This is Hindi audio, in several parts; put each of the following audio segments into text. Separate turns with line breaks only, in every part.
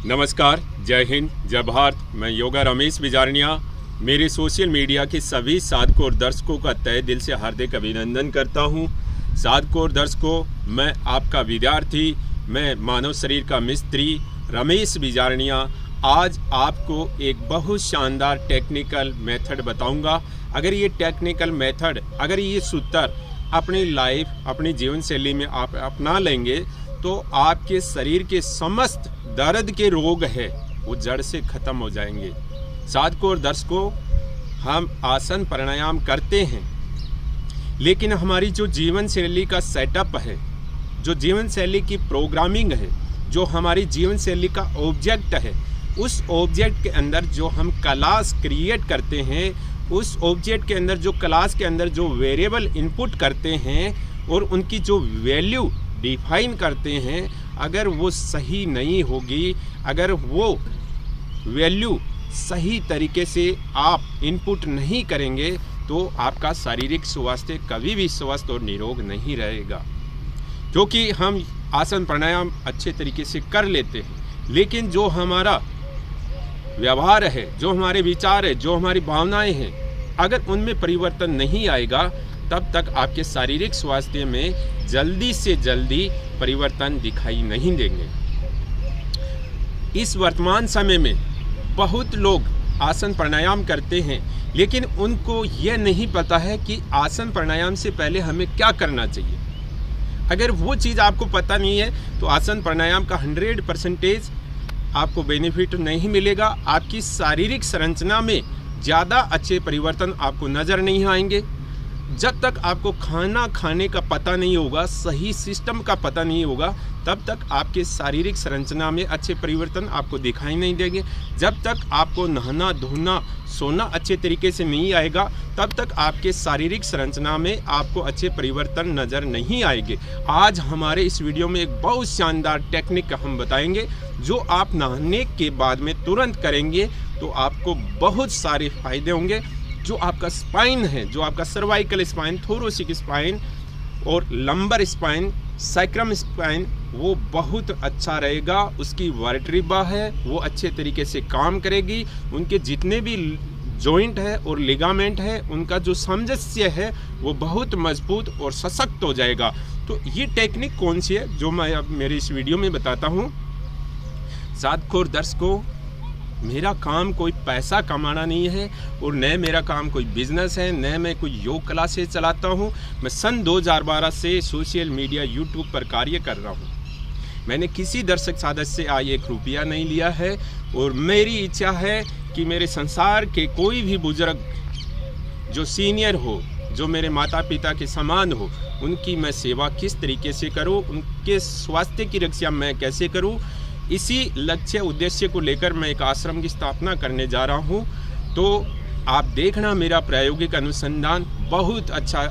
नमस्कार, जय हिंद, जय भारत। मैं योगा रमेश बिजारनिया मेरे सोशल मीडिया के सभी साधकों और दर्शकों का तहे दिल से हार्दिक अभिनंदन करता हूं। साधकों और दर्शकों, मैं आपका विद्यार्थी, मैं मानव शरीर का मिस्त्री रमेश बिजारनिया आज आपको एक बहुत शानदार टेक्निकल मेथड बताऊंगा। अगर ये टेक्निकल मेथड, अगर ये सूत्र अपनी लाइफ, अपनी जीवन शैली में आप अपना लेंगे तो आपके शरीर के समस्त दर्द के रोग है वो जड़ से खत्म हो जाएंगे। साधकों और दर्शकों, हम आसन प्राणायाम करते हैं, लेकिन हमारी जो जीवन शैली का सेटअप है, जो जीवन शैली की प्रोग्रामिंग है, जो हमारी जीवन शैली का ऑब्जेक्ट है, उस ऑब्जेक्ट के अंदर जो हम क्लास क्रिएट करते हैं, उस ऑब्जेक्ट के अंदर जो क्लास के अंदर जो वेरिएबल इनपुट करते हैं और उनकी जो वैल्यू डिफाइन करते हैं, अगर वो सही नहीं होगी, अगर वो वैल्यू सही तरीके से आप इनपुट नहीं करेंगे तो आपका शारीरिक स्वास्थ्य कभी भी स्वस्थ और निरोग नहीं रहेगा। क्योंकि हम आसन प्राणायाम अच्छे तरीके से कर लेते हैं, लेकिन जो हमारा व्यवहार है, जो हमारे विचार है, जो हमारी भावनाएं हैं, अगर उनमें परिवर्तन नहीं आएगा तब तक आपके शारीरिक स्वास्थ्य में जल्दी से जल्दी परिवर्तन दिखाई नहीं देंगे। इस वर्तमान समय में बहुत लोग आसन प्राणायाम करते हैं, लेकिन उनको यह नहीं पता है कि आसन प्राणायाम से पहले हमें क्या करना चाहिए। अगर वो चीज़ आपको पता नहीं है तो आसन प्राणायाम का 100% आपको बेनिफिट नहीं मिलेगा। आपकी शारीरिक संरचना में ज़्यादा अच्छे परिवर्तन आपको नज़र नहीं आएंगे। जब तक आपको खाना खाने का पता नहीं होगा, सही सिस्टम का पता नहीं होगा, तब तक आपके शारीरिक संरचना में अच्छे परिवर्तन आपको दिखाई नहीं देंगे। जब तक आपको नहाना धोना सोना अच्छे तरीके से नहीं आएगा, तब तक आपके शारीरिक संरचना में आपको अच्छे परिवर्तन नज़र नहीं आएंगे। आज हमारे इस वीडियो में एक बहुत शानदार टेक्निक हम बताएंगे, जो आप नहाने के बाद में तुरंत करेंगे तो आपको बहुत सारे फायदे होंगे। जो आपका स्पाइन है, जो आपका सर्वाइकल स्पाइन, थोरोसिक स्पाइन और लंबर स्पाइन, सैक्रम स्पाइन, वो बहुत अच्छा रहेगा। उसकी वर्टेब्रा है वो अच्छे तरीके से काम करेगी। उनके जितने भी जॉइंट है और लिगामेंट है, उनका जो सामंजस्य है वो बहुत मजबूत और सशक्त हो जाएगा। तो ये टेक्निक कौन सी है जो मैं अब मेरे इस वीडियो में बताता हूँ। साधकों और दर्शकों, मेरा काम कोई पैसा कमाना नहीं है और न मेरा काम कोई बिजनेस है, न मैं कोई योग क्लासेस चलाता हूँ। मैं सन 2012 से सोशल मीडिया यूट्यूब पर कार्य कर रहा हूँ। मैंने किसी दर्शक साधक से आज 1 रुपया नहीं लिया है और मेरी इच्छा है कि मेरे संसार के कोई भी बुजुर्ग जो सीनियर हो, जो मेरे माता पिता के समान हो, उनकी मैं सेवा किस तरीके से करूँ, उनके स्वास्थ्य की रक्षा मैं कैसे करूँ, इसी लक्ष्य उद्देश्य को लेकर मैं एक आश्रम की स्थापना करने जा रहा हूं। तो आप देखना, मेरा प्रायोगिक अनुसंधान बहुत अच्छा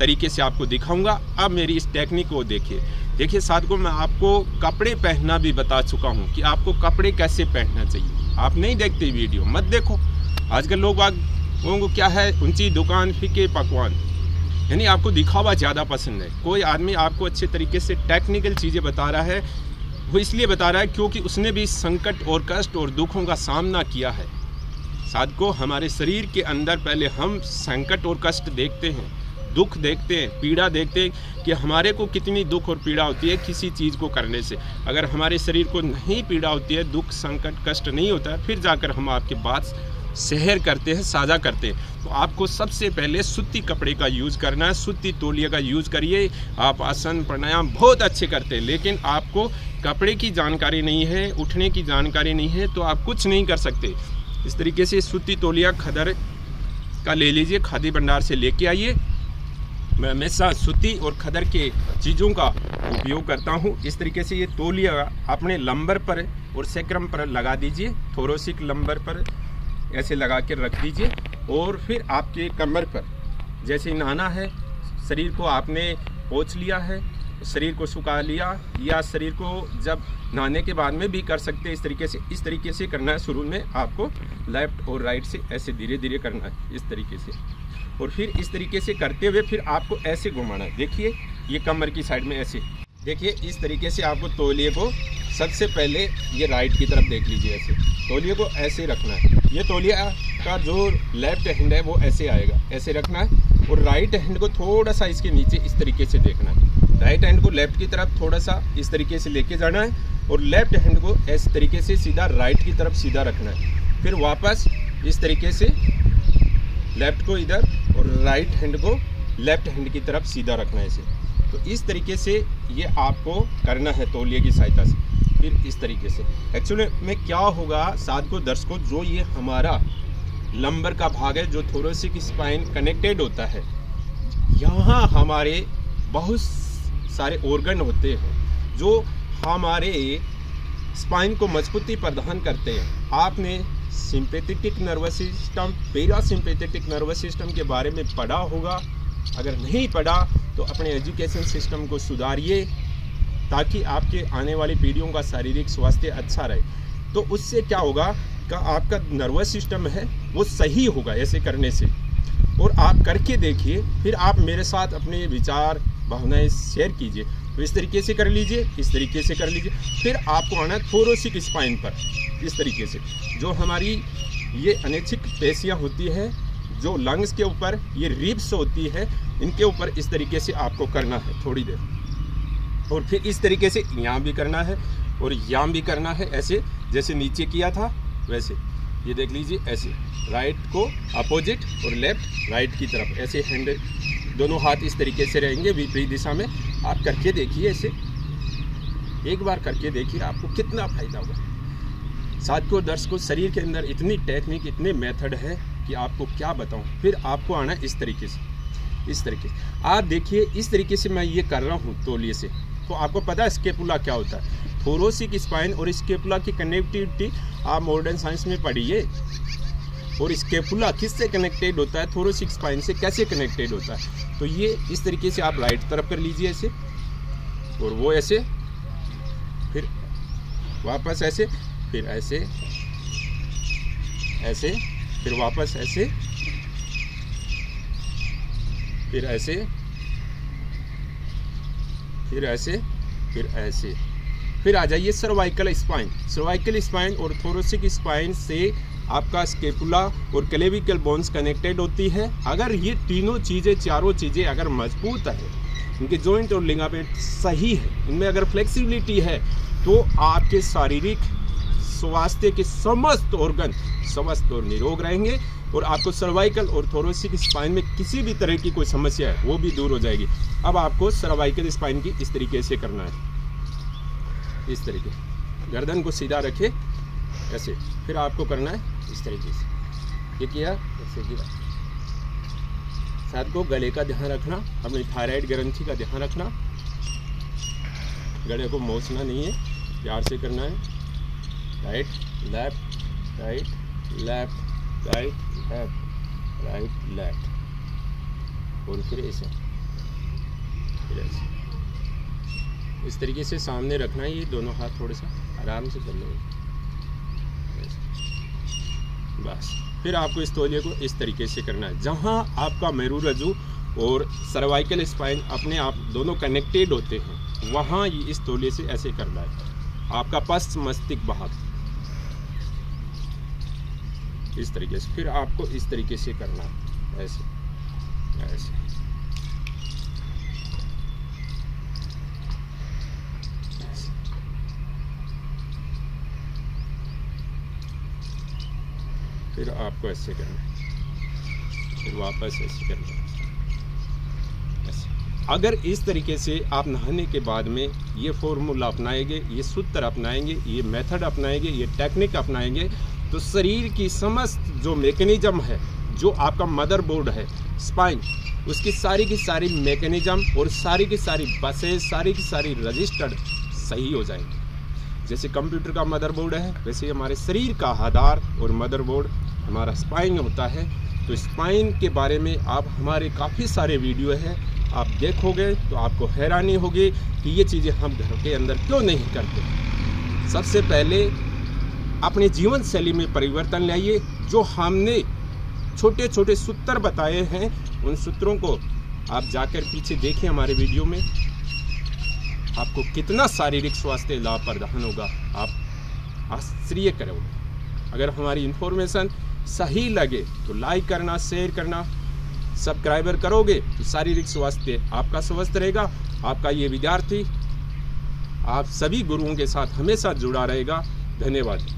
तरीके से आपको दिखाऊंगा। अब मेरी इस टेक्निक को देखिए साथियों, मैं आपको कपड़े पहनना भी बता चुका हूं कि आपको कपड़े कैसे पहनना चाहिए। आप नहीं देखते वीडियो, मत देखो। आजकल लोगों को क्या है, ऊंची दुकान फीके पकवान, यानी आपको दिखावा ज़्यादा पसंद है। कोई आदमी आपको अच्छे तरीके से टेक्निकल चीज़ें बता रहा है, वो इसलिए बता रहा है क्योंकि उसने भी संकट और कष्ट और दुखों का सामना किया है। साधकों, हमारे शरीर के अंदर पहले हम संकट और कष्ट देखते हैं, दुख देखते हैं, पीड़ा देखते हैं कि हमारे को कितनी दुख और पीड़ा होती है किसी चीज़ को करने से। अगर हमारे शरीर को नहीं पीड़ा होती है, दुख संकट कष्ट नहीं होता है, फिर जाकर हम आपके बात शेयर करते हैं, साझा करते हैं। तो आपको सबसे पहले सूती कपड़े का यूज़ करना है, सूती तौलिया का यूज़ करिए। आप आसन प्राणायाम बहुत अच्छे करते हैं, लेकिन आपको कपड़े की जानकारी नहीं है, उठने की जानकारी नहीं है, तो आप कुछ नहीं कर सकते। इस तरीके से सूती तौलिया खदर का ले लीजिए, खादी भंडार से लेके आइए। मैं हमेशा सूती और खदर के चीज़ों का उपयोग करता हूँ। इस तरीके से ये तौलिया अपने लंबर पर और सैक्रम पर लगा दीजिए, थोरोसिक लंबर पर ऐसे लगा के रख दीजिए। और फिर आपके कमर पर जैसे नहाना है, शरीर को आपने पोंछ लिया है, शरीर को सुखा लिया, या शरीर को जब नहाने के बाद में भी कर सकते हैं। इस तरीके से करना है। शुरू में आपको लेफ्ट और राइट से ऐसे धीरे धीरे करना है, इस तरीके से। और फिर इस तरीके से करते हुए फिर आपको ऐसे घुमाना है। देखिए ये कमर की साइड में ऐसे, देखिए इस तरीके से आपको तौलिए को सबसे पहले ये राइट की तरफ देख लीजिए, ऐसे तौलिए को ऐसे रखना है। ये तौलिया का जो लेफ्ट हैंड है वो ऐसे आएगा, ऐसे रखना है, और राइट हैंड को थोड़ा सा इसके नीचे इस तरीके से देखना है। राइट हैंड को लेफ्ट की तरफ थोड़ा सा इस तरीके से लेके जाना है, और लेफ्ट हैंड को इस तरीके से सीधा राइट की तरफ सीधा रखना है। फिर वापस इस तरीके से लेफ्ट को इधर और राइट हैंड को लेफ्ट हैंड की तरफ सीधा रखना है इसे। तो इस तरीके से ये आपको करना है तौलिए की सहायता से। फिर इस तरीके से एक्चुअली में क्या होगा साथियों दर्शकों, जो ये हमारा लंबर का भाग है जो थोरेसिक स्पाइन कनेक्टेड होता है, यहाँ हमारे बहुत सारे ऑर्गन होते हैं जो हमारे स्पाइन को मजबूती प्रदान करते हैं। आपने sympathetic nervous system, parasympathetic nervous system के बारे में पढ़ा होगा। अगर नहीं पढ़ा तो अपने एजुकेशन सिस्टम को सुधारिए ताकि आपके आने वाली पीढ़ियों का शारीरिक स्वास्थ्य अच्छा रहे। तो उससे क्या होगा कि आपका नर्वस सिस्टम है वो सही होगा ऐसे करने से। और आप करके देखिए, फिर आप मेरे साथ अपने विचार भावनाएं शेयर कीजिए। तो इस तरीके से कर लीजिए, इस तरीके से कर लीजिए। फिर आपको आना है थोरेसिक स्पाइन पर, इस तरीके से। जो हमारी ये अनैच्छिक पेशियां होती है जो लंग्स के ऊपर, ये रिब्स होती है, इनके ऊपर इस तरीके से आपको करना है थोड़ी देर। और फिर इस तरीके से यहाँ भी करना है और यहाँ भी करना है, ऐसे जैसे नीचे किया था वैसे। ये देख लीजिए, ऐसे राइट को अपोजिट और लेफ्ट राइट की तरफ, ऐसे हैंड दोनों हाथ इस तरीके से रहेंगे विपरीत दिशा में। आप करके देखिए, ऐसे एक बार करके देखिए आपको कितना फायदा होगा। साथियों दर्शकों, शरीर के अंदर इतनी टेक्निक, इतने मेथड है कि आपको क्या बताऊं। फिर आपको आना है इस तरीके से, इस तरीके से। आप देखिए इस तरीके से मैं ये कर रहा हूँ तौलिए से, तो आपको पता है स्केपुला क्या होता है। थोरेसिक स्पाइन और स्केपुला की कनेक्टिविटी आप मॉडर्न साइंस में पढ़िए। और स्केपुला किससे कनेक्टेड होता है, थोरेसिक स्पाइन से कैसे कनेक्टेड होता है। तो ये इस तरीके से आप राइट तरफ कर लीजिए ऐसे, और वो ऐसे, फिर वापस ऐसे, फिर ऐसे, ऐसे, फिर वापस ऐसे, फिर ऐसे, फिर ऐसे, फिर ऐसे। फिर आ जाइए सर्वाइकल स्पाइन। सर्वाइकल स्पाइन और थोरेसिक स्पाइन से आपका स्केपुला और क्लेविकल बोन्स कनेक्टेड होती है। अगर ये तीनों चीज़ें, चारों चीज़ें अगर मजबूत है, इनके जॉइंट और लिगामेंट सही है, इनमें अगर फ्लेक्सिबिलिटी है, तो आपके शारीरिक स्वास्थ्य के समस्त ऑर्गन स्वस्थ और निरोग रहेंगे। और आपको सर्वाइकल और थोरेसिक स्पाइन में किसी भी तरह की कोई समस्या है वो भी दूर हो जाएगी। अब आपको सर्वाइकल स्पाइन की इस तरीके से करना है, इस तरीके, गर्दन को सीधा रखे ऐसे। फिर आपको करना है इस तरीके से, ये किया ऐसे किया। साथ को गले का ध्यान रखना, अपनी थायराइड ग्रंथि का ध्यान रखना, गले को मोचना नहीं है, प्यार से करना है। Right left, right left, right left, right left, और फिर ऐसे, फिर ऐसे। इस तरीके से सामने रखना है, ये दोनों हाथ थोड़े सा आराम से कर लो बस। फिर आपको इस तौलिए को इस तरीके से करना है, जहाँ आपका मेरुरज्जु और सर्वाइकल स्पाइन अपने आप दोनों कनेक्टेड होते हैं, वहाँ ये इस तौलिए से ऐसे करना है। आपका पश्च मस्तिष्क भाग इस तरीके से। फिर आपको इस तरीके से करना है, ऐसे ऐसे। फिर आपको ऐसे करना है, फिर वापस ऐसे करना है ऐसे। अगर इस तरीके से आप नहाने के बाद में ये फॉर्मूला अपनाएंगे, ये सूत्र अपनाएंगे, ये मेथड अपनाएंगे, ये टेक्निक अपनाएंगे, तो शरीर की समस्त जो मैकेनिज्म है, जो आपका मदरबोर्ड है स्पाइन, उसकी सारी मैकेनिज्म और सारी की सारी बसें, सारी की सारी रजिस्टर्ड सही हो जाएंगे। जैसे कंप्यूटर का मदरबोर्ड है, वैसे हमारे शरीर का आधार और मदरबोर्ड हमारा स्पाइन होता है। तो स्पाइन के बारे में आप हमारे काफ़ी सारे वीडियो हैं, आप देखोगे तो आपको हैरानी होगी कि ये चीज़ें हम घर के अंदर क्यों नहीं करते। सबसे पहले अपने जीवन शैली में परिवर्तन लाइए। जो हमने छोटे छोटे सूत्र बताए हैं, उन सूत्रों को आप जाकर पीछे देखें हमारे वीडियो में। आपको कितना शारीरिक स्वास्थ्य लाभ प्रदान होगा, आप आश्चर्य करोगे। अगर हमारी इन्फॉर्मेशन सही लगे तो लाइक करना, शेयर करना, सब्सक्राइबर करोगे तो शारीरिक स्वास्थ्य आपका स्वस्थ रहेगा। आपका ये विद्यार्थी आप सभी गुरुओं के साथ हमेशा जुड़ा रहेगा। धन्यवाद।